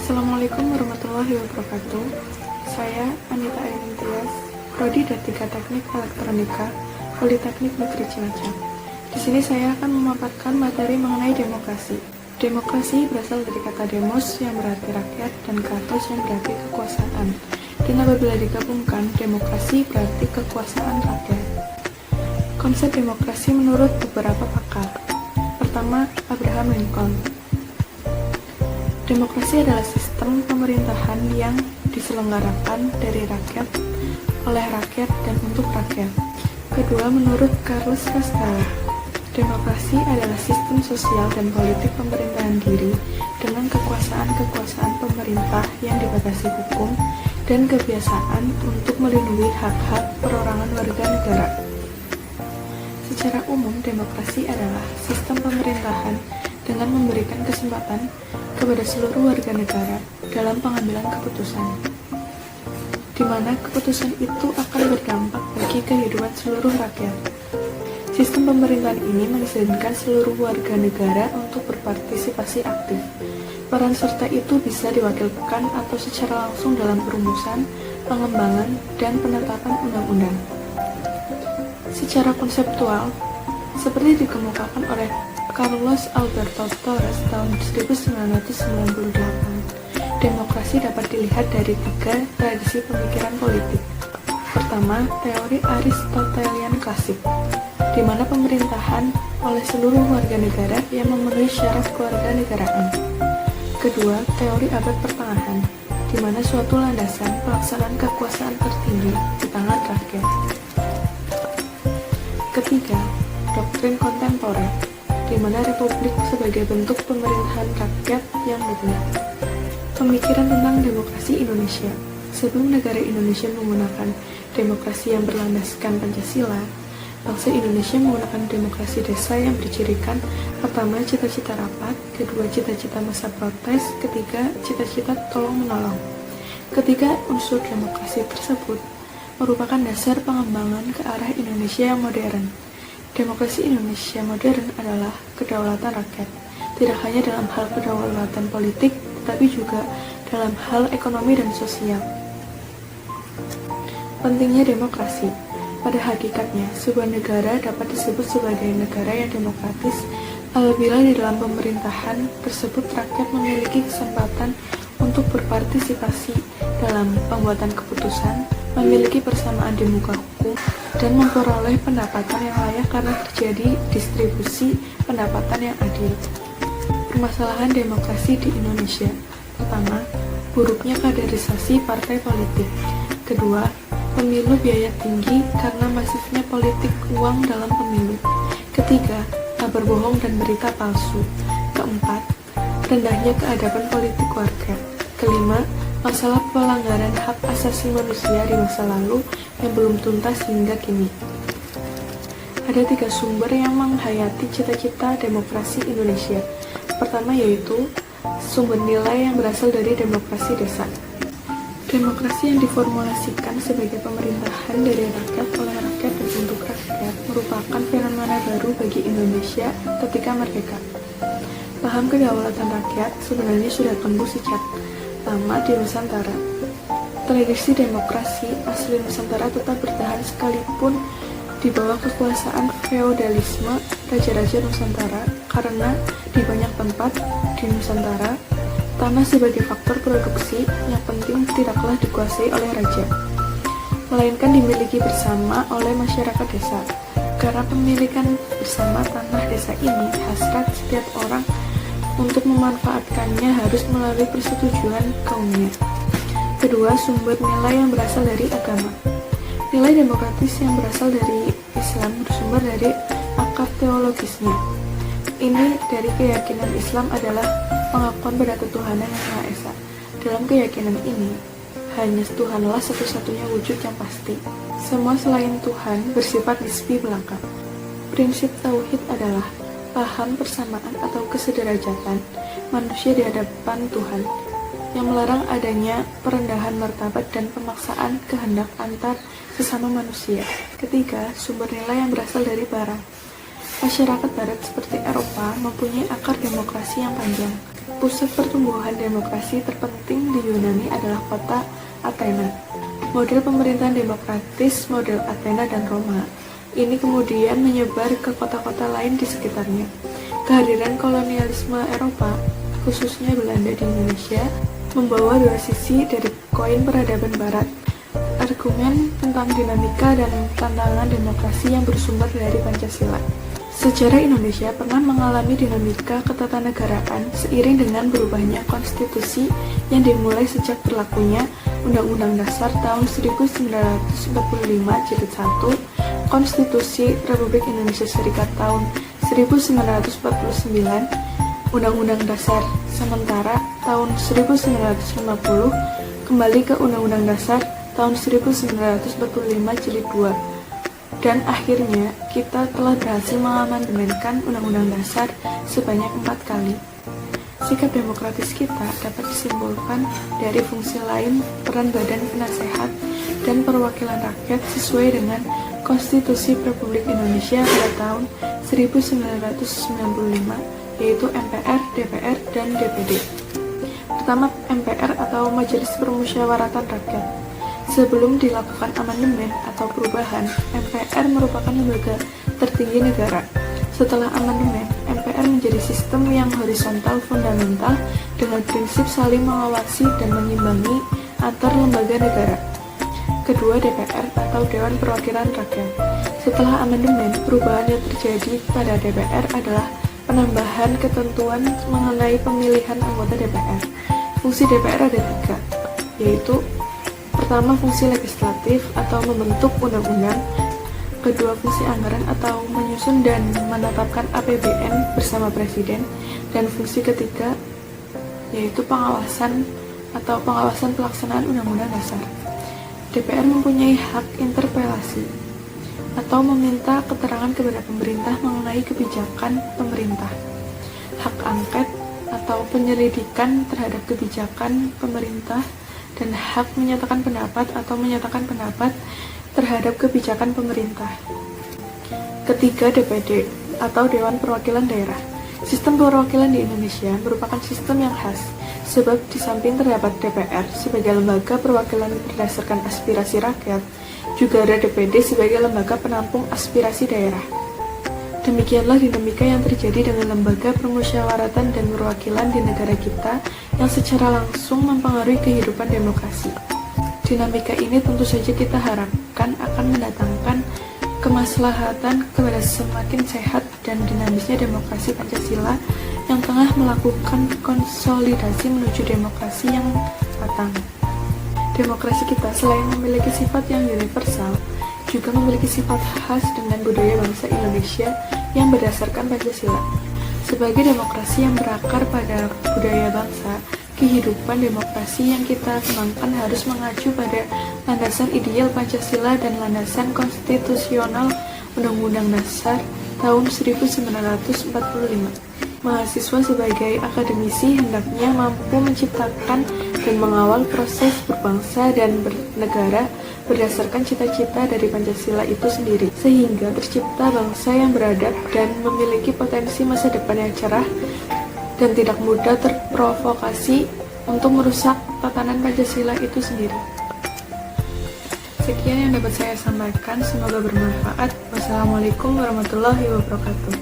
Assalamualaikum warahmatullahi wabarakatuh. Saya Anita Ainun Tias, Prodi D3 Teknik Elektronika, Politeknik Negeri Cilacap. Di sini saya akan memaparkan materi mengenai demokrasi. Demokrasi berasal dari kata demos yang berarti rakyat dan kratos yang berarti kekuasaan. Dan apabila digabungkan, demokrasi berarti kekuasaan rakyat. Konsep demokrasi menurut beberapa pakar. Pertama, Abraham Lincoln. Demokrasi adalah sistem pemerintahan yang diselenggarakan dari rakyat, oleh rakyat, dan untuk rakyat. Kedua, menurut Carlos Castaneda, demokrasi adalah sistem sosial dan politik pemerintahan diri dengan kekuasaan-kekuasaan pemerintah yang dibatasi hukum dan kebiasaan untuk melindungi hak-hak perorangan warga negara. Secara umum, demokrasi adalah sistem pemerintahan dengan memberikan kesempatan kepada seluruh warga negara dalam pengambilan keputusan, di mana keputusan itu akan berdampak bagi kehidupan seluruh rakyat. Sistem pemerintahan ini mengizinkan seluruh warga negara untuk berpartisipasi aktif. Peran serta itu bisa diwakilkan atau secara langsung dalam perumusan, pengembangan, dan penetapan undang-undang. Secara konseptual, seperti dikemukakan oleh Carlos Alberto Torres tahun 1998, demokrasi dapat dilihat dari 3 tradisi pemikiran politik. Pertama, teori Aristotelian klasik, di mana pemerintahan oleh seluruh warga negara yang memenuhi syarat kewarganegaraan. Kedua, teori abad pertengahan, di mana suatu landasan pelaksanaan kekuasaan tertinggi di tangan rakyat. Ketiga, doktrin kontemporer, di mana republik sebagai bentuk pemerintahan rakyat yang mutlak. Pemikiran tentang demokrasi Indonesia. Sebelum negara Indonesia menggunakan demokrasi yang berlandaskan Pancasila, bangsa Indonesia menggunakan demokrasi desa yang bercirikan pertama, cita-cita rapat, kedua, cita-cita masa protes, ketiga, cita-cita tolong-menolong. Ketiga unsur demokrasi tersebut merupakan dasar pengembangan ke arah Indonesia yang modern. Demokrasi Indonesia modern adalah kedaulatan rakyat, tidak hanya dalam hal kedaulatan politik, tetapi juga dalam hal ekonomi dan sosial. Pentingnya demokrasi. Pada hakikatnya, sebuah negara dapat disebut sebagai negara yang demokratis apabila di dalam pemerintahan tersebut rakyat memiliki kesempatan untuk berpartisipasi dalam pembuatan keputusan, memiliki persamaan di muka hukum, dan memperoleh pendapatan yang layak karena terjadi distribusi pendapatan yang adil. Permasalahan demokrasi di Indonesia. Pertama, buruknya kaderisasi partai politik. Kedua, pemilu biaya tinggi karena masifnya politik uang dalam pemilu. Ketiga, kabar bohong dan berita palsu. Keempat, rendahnya keadaban politik warga. Kelima, masalah pelanggaran hak asasi manusia di masa lalu yang belum tuntas hingga kini. Ada 3 sumber yang menghayati cita-cita demokrasi Indonesia. Pertama yaitu sumber nilai yang berasal dari demokrasi desa. Demokrasi yang diformulasikan sebagai pemerintahan dari rakyat, oleh rakyat, dan untuk rakyat merupakan fenomena baru bagi Indonesia ketika merdeka. Paham kedaulatan rakyat sebenarnya sudah tumbuh sejak lama di Nusantara. Tradisi demokrasi asli Nusantara tetap bertahan sekalipun di bawah kekuasaan feodalisme raja-raja Nusantara, karena di banyak tempat di Nusantara tanah sebagai faktor produksi yang penting tidaklah dikuasai oleh raja, melainkan dimiliki bersama oleh masyarakat desa. Karena pemilikan bersama tanah desa ini hasrat setiap orang untuk memanfaatkannya harus melalui persetujuan kaumnya. Kedua, sumber nilai yang berasal dari agama. Nilai demokratis yang berasal dari Islam bersumber dari akar teologisnya. Ini dari keyakinan Islam adalah pengakuan pada ketuhanan yang Maha Esa. Dalam keyakinan ini, hanya Tuhanlah satu-satunya wujud yang pasti. Semua selain Tuhan bersifat nisbi belaka. Prinsip tauhid adalah paham persamaan atau kesederajatan manusia di hadapan Tuhan, yang melarang adanya perendahan martabat dan pemaksaan kehendak antar sesama manusia. Ketiga, sumber nilai yang berasal dari Barat. Masyarakat Barat seperti Eropa mempunyai akar demokrasi yang panjang. Pusat pertumbuhan demokrasi terpenting di Yunani adalah kota Athena. Model pemerintahan demokratis model Athena dan Roma ini kemudian menyebar ke kota-kota lain di sekitarnya. Kehadiran kolonialisme Eropa, khususnya Belanda di Indonesia, membawa dua sisi dari koin peradaban Barat. Argumen tentang dinamika dan tantangan demokrasi yang bersumber dari Pancasila. Sejarah Indonesia pernah mengalami dinamika ketatanegaraan seiring dengan berubahnya konstitusi yang dimulai sejak berlakunya Undang-Undang Dasar tahun 1945 Jilid 1, Konstitusi Republik Indonesia Serikat tahun 1949, Undang-Undang Dasar sementara tahun 1950, kembali ke Undang-Undang Dasar tahun 1945 Jilid 2. Dan akhirnya, kita telah berhasil mengamandemenkan Undang-Undang Dasar sebanyak 4 kali. Sikap demokratis kita dapat disimpulkan dari fungsi lain peran Badan Penasehat dan Perwakilan Rakyat sesuai dengan Konstitusi Republik Indonesia pada tahun 1995, yaitu MPR, DPR, dan DPD. Pertama, MPR atau Majelis Permusyawaratan Rakyat. Sebelum dilakukan amandemen atau perubahan, MPR merupakan lembaga tertinggi negara. Setelah amandemen, MPR menjadi sistem yang horizontal fundamental dengan prinsip saling mengawasi dan mengimbangi antar lembaga negara. Kedua, DPR atau Dewan Perwakilan Rakyat. Setelah amandemen, perubahan yang terjadi pada DPR adalah penambahan ketentuan mengenai pemilihan anggota DPR. Fungsi DPR ada 3, yaitu pertama, fungsi legislatif atau membentuk undang-undang. Kedua, fungsi anggaran atau menyusun dan menetapkan APBN bersama Presiden. Dan fungsi ketiga, yaitu pengawasan atau pengawasan pelaksanaan Undang-Undang Dasar. DPR mempunyai hak interpelasi atau meminta keterangan kepada pemerintah mengenai kebijakan pemerintah. Hak angket atau penyelidikan terhadap kebijakan pemerintah, dan hak menyatakan pendapat atau menyatakan pendapat terhadap kebijakan pemerintah. Ketiga, DPD atau Dewan Perwakilan Daerah. Sistem perwakilan di Indonesia merupakan sistem yang khas, sebab di samping terdapat DPR sebagai lembaga perwakilan berdasarkan aspirasi rakyat, juga ada DPD sebagai lembaga penampung aspirasi daerah. Demikianlah dinamika yang terjadi dengan lembaga permusyawaratan dan perwakilan di negara kita yang secara langsung mempengaruhi kehidupan demokrasi. Dinamika ini tentu saja kita harapkan akan mendatangkan kemaslahatan kepada semakin sehat dan dinamisnya demokrasi Pancasila yang tengah melakukan konsolidasi menuju demokrasi yang matang. Demokrasi kita selain memiliki sifat yang universal, juga memiliki sifat khas dengan budaya bangsa Indonesia yang berdasarkan Pancasila. Sebagai demokrasi yang berakar pada budaya bangsa, kehidupan demokrasi yang kita kembangkan harus mengacu pada landasan ideal Pancasila dan landasan konstitusional Undang-Undang Dasar tahun 1945. Mahasiswa sebagai akademisi hendaknya mampu menciptakan dan mengawal proses berbangsa dan bernegara berdasarkan cita-cita dari Pancasila itu sendiri, sehingga tercipta bangsa yang beradab dan memiliki potensi masa depan yang cerah dan tidak mudah terprovokasi untuk merusak tatanan Pancasila itu sendiri. Sekian yang dapat saya sampaikan, semoga bermanfaat. Wassalamualaikum warahmatullahi wabarakatuh.